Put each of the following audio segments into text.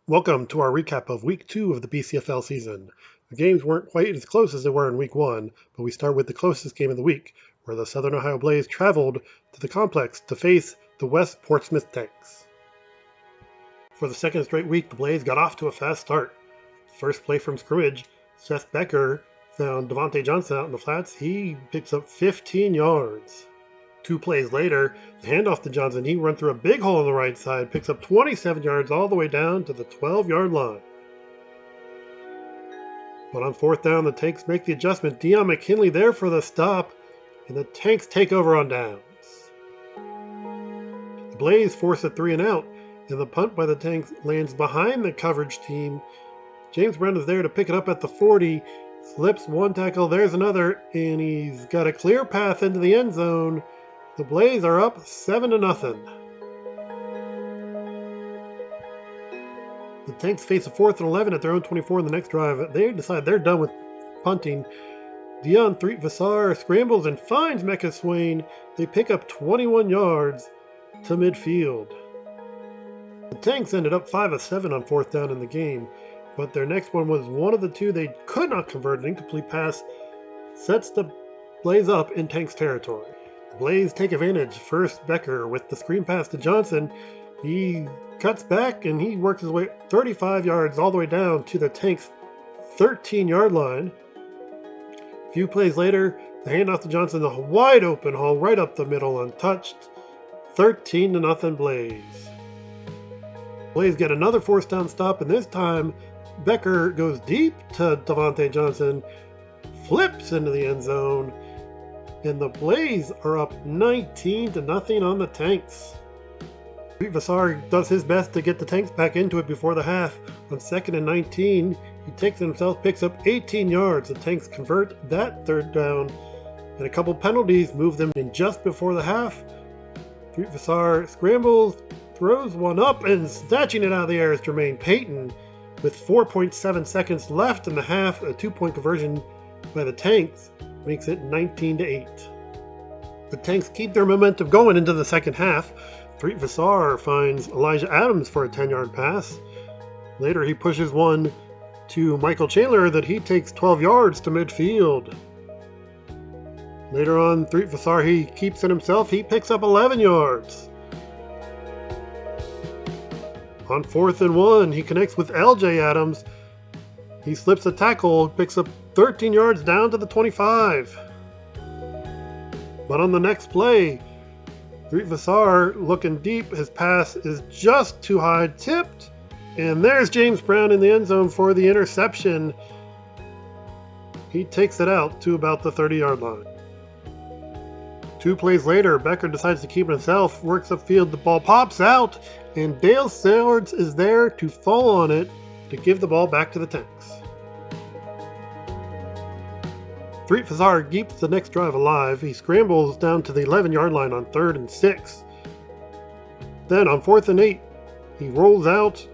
Welcome to our recap of Week 2 of the BCFL season. The games weren't quite as close as they were in Week 1, but we start with the closest game of the week, where the Southern Ohio Blaze traveled to the complex to face the West Portsmouth Tanks. For the second straight week, the Blaze got off to a fast start. First play from scrimmage, Seth Becker found Devontae Johnson out in the flats. He picks up 15 yards. 2 plays later, the handoff to Johnson, he run through a big hole on the right side, picks up 27 yards all the way down to the 12-yard line. But on fourth down, the Tanks make the adjustment. Deion McKinley there for the stop, and the Tanks take over on downs. The Blaze force a 3 and out, and the punt by the Tanks lands behind the coverage team. James Brown is there to pick it up at the 40, slips one tackle, there's another, and he's got a clear path into the end zone. The Blaze are up 7-0. The Tanks face a 4th and 11 at their own 24 in the next drive. They decide they're done with punting. Dion Threet-Vassar scrambles and finds Mecca Swain. They pick up 21 yards to midfield. The Tanks ended up 5 of 7 on 4th down in the game, but their next one was one of the two they could not convert. An incomplete pass sets the Blaze up in Tanks territory. The Blaze take advantage. First, Becker with the screen pass to Johnson. He cuts back and he works his way 35 yards all the way down to the Tanks' 13-yard line. A few plays later, the handoff to Johnson, the wide open hole right up the middle, untouched. 13-0 Blaze. Blaze get another 4th down stop, and this time Becker goes deep to Devontae Johnson, flips into the end zone, and the Blaze are up 19-0 on the Tanks. Vassar does his best to get the Tanks back into it before the half. On 2nd and 19, he takes it himself, picks up 18 yards. The Tanks convert that 3rd down, and a couple penalties move them in just before the half. Vassar scrambles, throws one up, and snatching it out of the air is Jermaine Payton. With 4.7 seconds left in the half, a 2-point conversion by the Tanks makes it 19-8. The Tanks keep their momentum going into the second half. Threet-Vassar finds Elijah Adams for a 10-yard pass. Later he pushes one to Michael Chandler that he takes 12 yards to midfield. Later on, Threet-Vassar, he keeps it himself. He picks up 11 yards. On 4th and 1, he connects with LJ Adams. He slips a tackle, picks up 13 yards down to the 25. But on the next play, Threet-Vassar looking deep. His pass is just too high, tipped. And there's James Brown in the end zone for the interception. He takes it out to about the 30-yard line. 2 plays later, Becker decides to keep it himself, works upfield, the ball pops out, and Dale Swords is there to fall on it to give the ball back to the Tanks. Threet-Vassar keeps the next drive alive. He scrambles down to the 11-yard line on 3rd and 6. Then on 4th and 8, he rolls out,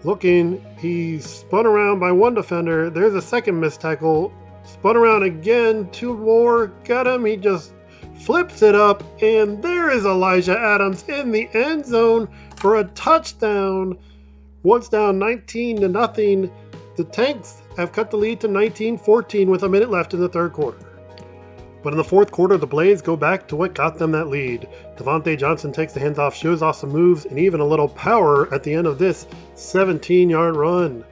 looking. He's spun around by one defender. There's a second missed tackle. Spun around again, 2 more. Got him. He just flips it up, and there is Elijah Adams in the end zone for a touchdown. Once down 19-0. The Tanks have cut the lead to 19-14 with a minute left in the 3rd quarter. But in the 4th quarter, the Blaze go back to what got them that lead. Devontae Johnson takes the handoff, shows off some moves, and even a little power at the end of this 17-yard run.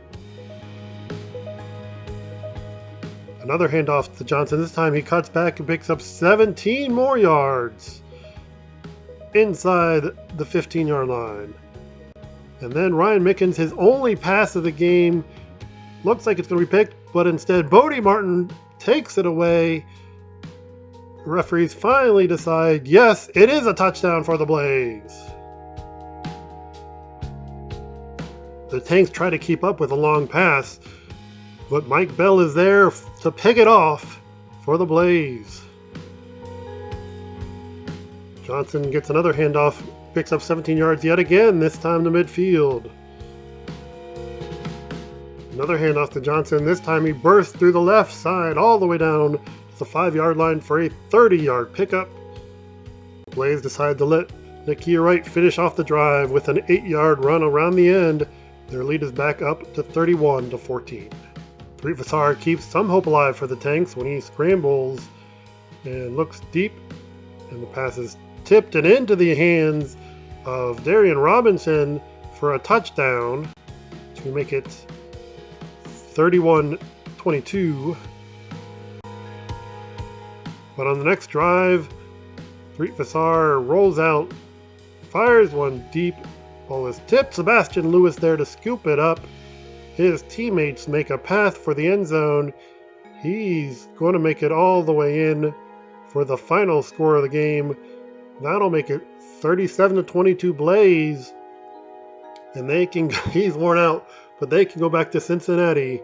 Another handoff to Johnson. This time he cuts back and picks up 17 more yards inside the 15-yard line. And then Ryan Mickens, his only pass of the game, looks like it's going to be picked, but instead Bodie Martin takes it away. The referees finally decide, yes, it is a touchdown for the Blaze. The Tanks try to keep up with a long pass, but Mike Bell is there to pick it off for the Blaze. Johnson gets another handoff, picks up 17 yards yet again, this time to midfield. Another handoff to Johnson. This time he bursts through the left side all the way down to the 5-yard line for a 30-yard pickup. Blaze decide to let Nakia Wright finish off the drive with an 8-yard run around the end Their lead is back up to 31-14. Threet Vassar keeps some hope alive for the Tanks when he scrambles and looks deep, and the pass is tipped and into the hands of Darian Robinson for a touchdown to make it 31-22. But on the next drive, Threet Vassar rolls out, fires one deep. Ball is tipped. Sebastian Lewis there to scoop it up. His teammates make a path for the end zone. He's going to make it all the way in for the final score of the game. That'll make it 37-22 Blaze. And he's worn out, but they can go back to Cincinnati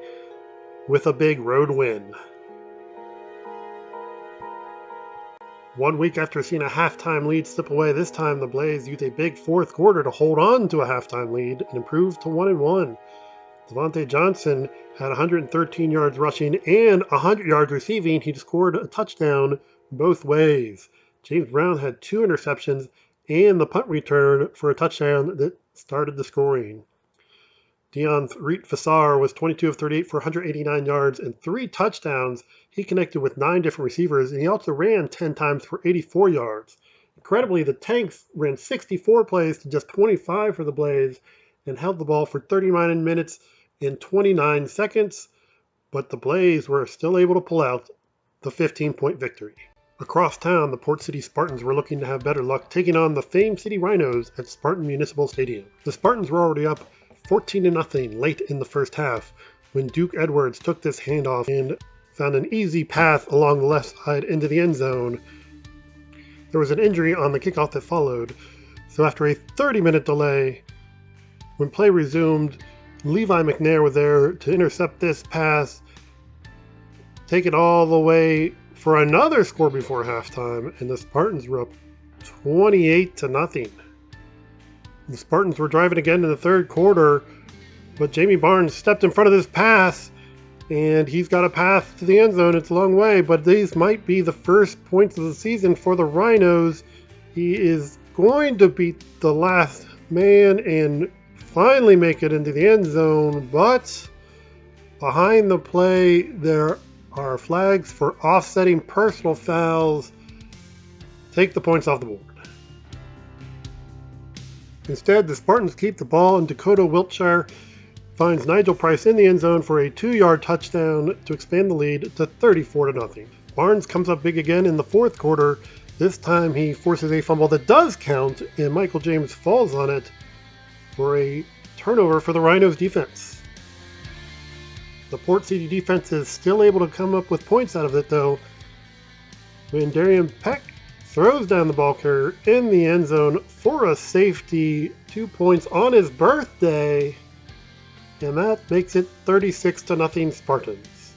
with a big road win. 1 week after seeing a halftime lead slip away, this time the Blaze used a big fourth quarter to hold on to a halftime lead and improve to 1-1. Devontae Johnson had 113 yards rushing and 100 yards receiving. He scored a touchdown both ways. James Brown had 2 interceptions and the punt return for a touchdown that started the scoring. Deon Threet Vassar was 22 of 38 for 189 yards and 3 touchdowns. He connected with 9 different receivers, and he also ran 10 times for 84 yards. Incredibly, the Tanks ran 64 plays to just 25 for the Blaze and held the ball for 39 minutes and 29 seconds, but the Blaze were still able to pull out the 15-point victory. Across town, the Port City Spartans were looking to have better luck taking on the famed City Rhinos at Spartan Municipal Stadium. The Spartans were already up 14-0 late in the first half when Duke Edwards took this handoff and found an easy path along the left side into the end zone. There was an injury on the kickoff that followed, so after a 30-minute delay, when play resumed, Levi McNair was there to intercept this pass, take it all the way for another score before halftime, and the Spartans were up 28-0. The Spartans were driving again in the third quarter, but Jamie Barnes stepped in front of this pass, and he's got a path to the end zone. It's a long way, but these might be the first points of the season for the Rhinos. He is going to beat the last man and finally make it into the end zone, but behind the play there are flags for offsetting personal fouls. Take the points off the board. Instead, the Spartans keep the ball, and Dakota Wiltshire finds Nigel Price in the end zone for a 2-yard touchdown to expand the lead to 34-0. Barnes comes up big again in the fourth quarter. This time he forces a fumble that does count, and Michael James falls on it for a turnover for the Rhinos defense. The Port City defense is still able to come up with points out of it, though, when Darian Peck throws down the ball carrier in the end zone for a safety, 2 points on his birthday, and that makes it 36-0 Spartans.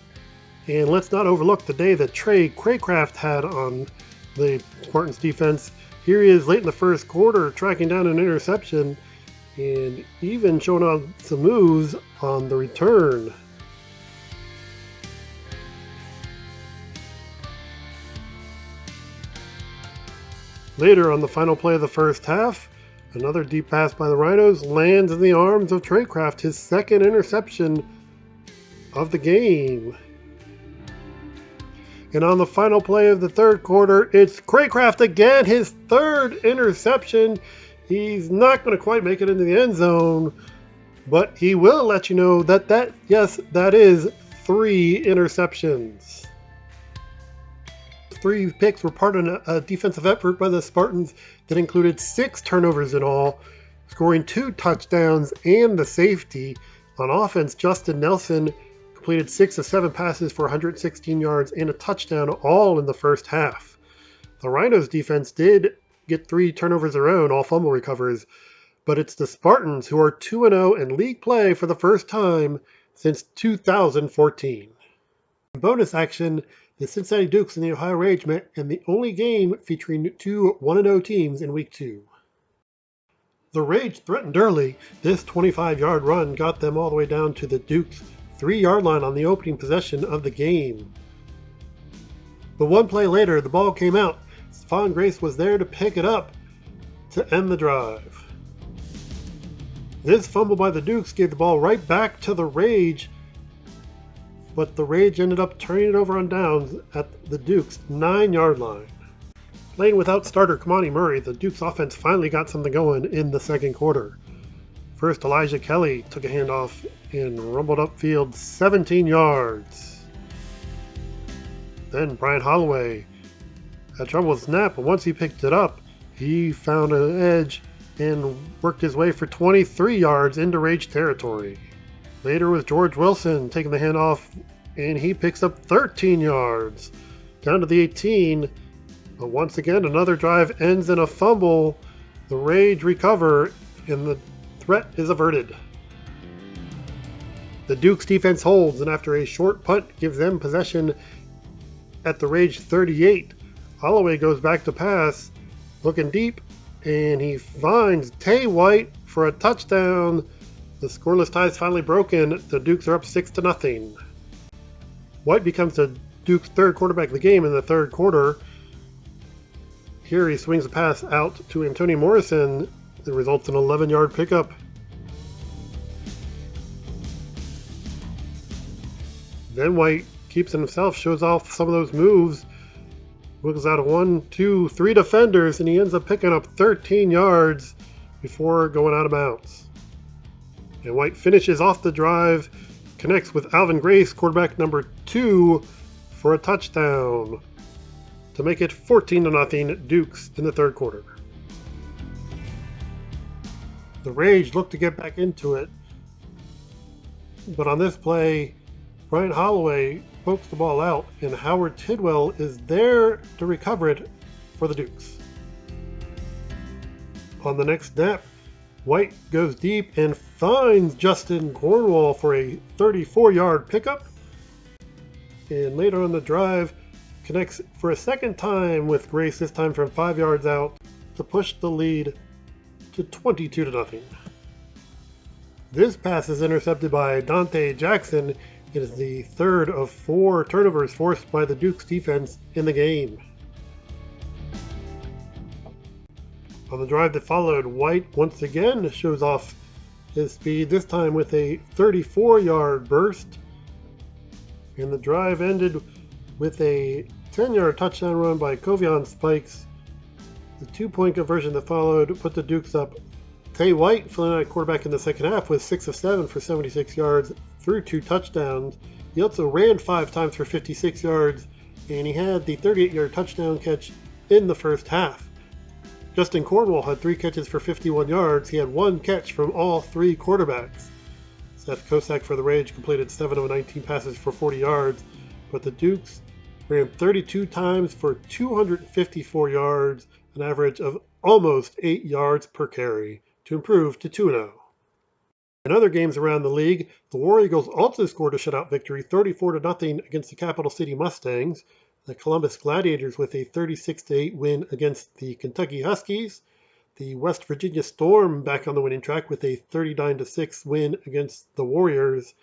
And let's not overlook the day that Trey Craycraft had on the Spartans defense. Here he is late in the first quarter tracking down an interception and even showing off some moves on the return. Later on the final play of the first half, another deep pass by the Rhinos lands in the arms of Traycraft, his second interception of the game. And on the final play of the third quarter, it's Craycraft again, his third interception. He's not going to quite make it into the end zone, but he will let you know that is 3 interceptions. 3 picks were part of a defensive effort by the Spartans that included 6 turnovers in all, scoring 2 touchdowns and the safety. On offense, Justin Nelson completed 6 of 7 passes for 116 yards and a touchdown, all in the first half. The Rhinos defense did get 3 turnovers of their own, all fumble recovers, but it's the Spartans who are 2-0 in league play for the first time since 2014. In bonus action, the Cincinnati Dukes and the Ohio Rage met in the only game featuring 2 1-0 teams in Week 2. The Rage threatened early. This 25-yard run got them all the way down to the Dukes' 3-yard line on the opening possession of the game. But one play later, the ball came out. Stephon Grace was there to pick it up to end the drive. This fumble by the Dukes gave the ball right back to the Rage, but the Rage ended up turning it over on downs at the Dukes' 9-yard line. Playing without starter Kamani Murray, the Dukes offense finally got something going in the second quarter. First, Elijah Kelly took a handoff and rumbled upfield 17 yards. Then Brian Holloway had trouble with snap, but once he picked it up, he found an edge and worked his way for 23 yards into Rage territory. Later was George Wilson taking the handoff, and he picks up 13 yards down to the 18. But once again, another drive ends in a fumble. The Rage recover, and the threat is averted. The Dukes defense holds, and after a short punt gives them possession at the Rage 38. Holloway goes back to pass, looking deep, and he finds Tay White for a touchdown. The scoreless tie is finally broken. The Dukes are up 6-0. White becomes the Dukes' third quarterback of the game in the third quarter. Here he swings a pass out to Antonio Morrison that results in an 11-yard pickup. Then White keeps it himself, shows off some of those moves, wiggles out of 1, 2, 3 defenders, and he ends up picking up 13 yards before going out of bounds. And White finishes off the drive, connects with Alvin Grace, quarterback number 2, for a touchdown to make it 14-0 Dukes in the third quarter. The Rage looked to get back into it, but on this play, Brian Holloway pokes the ball out, and Howard Tidwell is there to recover it for the Dukes. On the next snap, White goes deep and finds Justin Cornwall for a 34-yard pickup. And later on the drive, connects for a second time with Grace, this time from 5 yards out, to push the lead to 22-0. This pass is intercepted by Dante Jackson. It is the third of 4 turnovers forced by the Dukes defense in the game. On the drive that followed, White once again shows off his speed, this time with a 34-yard burst. And the drive ended with a 10-yard touchdown run by Kovion Spikes. The 2-point conversion that followed put the Dukes up. Tay White, filling out quarterback in the second half, was 6 of 7 for 76 yards through 2 touchdowns. He also ran 5 times for 56 yards, and he had the 38-yard touchdown catch in the first half. Justin Cornwall had 3 catches for 51 yards. He had 1 catch from all 3 quarterbacks. Seth Kosak for the Rage completed 7 of 19 passes for 40 yards, but the Dukes ran 32 times for 254 yards, an average of almost 8 yards per carry, to improve to 2-0. In other games around the league, the War Eagles also scored a shutout victory 34-0 against the Capital City Mustangs. The Columbus Gladiators with a 36-8 win against the Kentucky Huskies. The West Virginia Storm back on the winning track with a 39-6 win against the Warriors.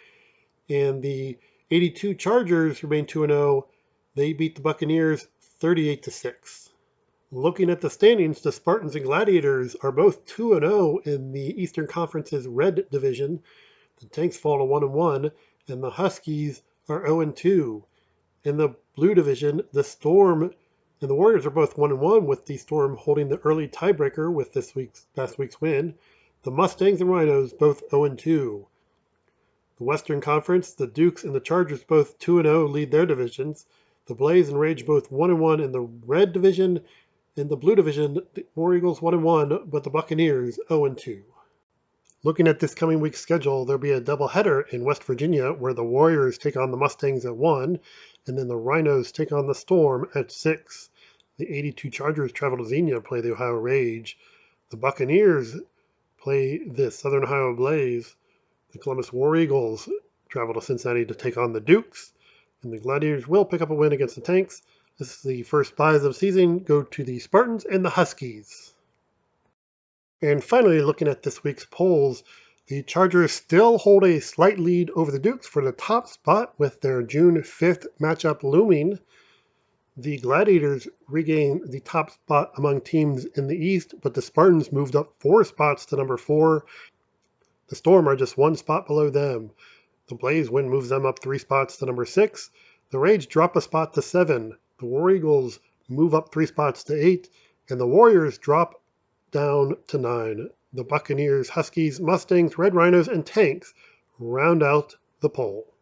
And the 82 Chargers remain 2-0. They beat the Buccaneers 38-6. Looking at the standings, the Spartans and Gladiators are both 2-0 in the Eastern Conference's Red Division. The Tanks fall to 1-1, and the Huskies are 0-2. In the Blue Division, the Storm and the Warriors are both 1-1, with the Storm holding the early tiebreaker with last week's win. The Mustangs and Rhinos both 0-2. The Western Conference, the Dukes and the Chargers both 2-0 lead their divisions. The Blaze and Rage both 1-1 in the Red Division. In the Blue Division, the War Eagles 1-1, but the Buccaneers 0-2. Looking at this coming week's schedule, there'll be a doubleheader in West Virginia where the Warriors take on the Mustangs at 1, and then the Rhinos take on the Storm at 6. The 82 Chargers travel to Xenia to play the Ohio Rage. The Buccaneers play the Southern Ohio Blaze. The Columbus War Eagles travel to Cincinnati to take on the Dukes. And the Gladiators will pick up a win against the Tanks. This is the first buys of the season go to the Spartans and the Huskies. And finally, looking at this week's polls, the Chargers still hold a slight lead over the Dukes for the top spot with their June 5th matchup looming. The Gladiators regain the top spot among teams in the East, but the Spartans moved up 4 spots to number 4. The Storm are just one spot below them. The Blaze win moves them up 3 spots to number 6. The Rage drop a spot to 7. The War Eagles move up 3 spots to 8. And the Warriors drop down to 9. The Buccaneers, Huskies, Mustangs, Red Rhinos, and Tanks round out the poll.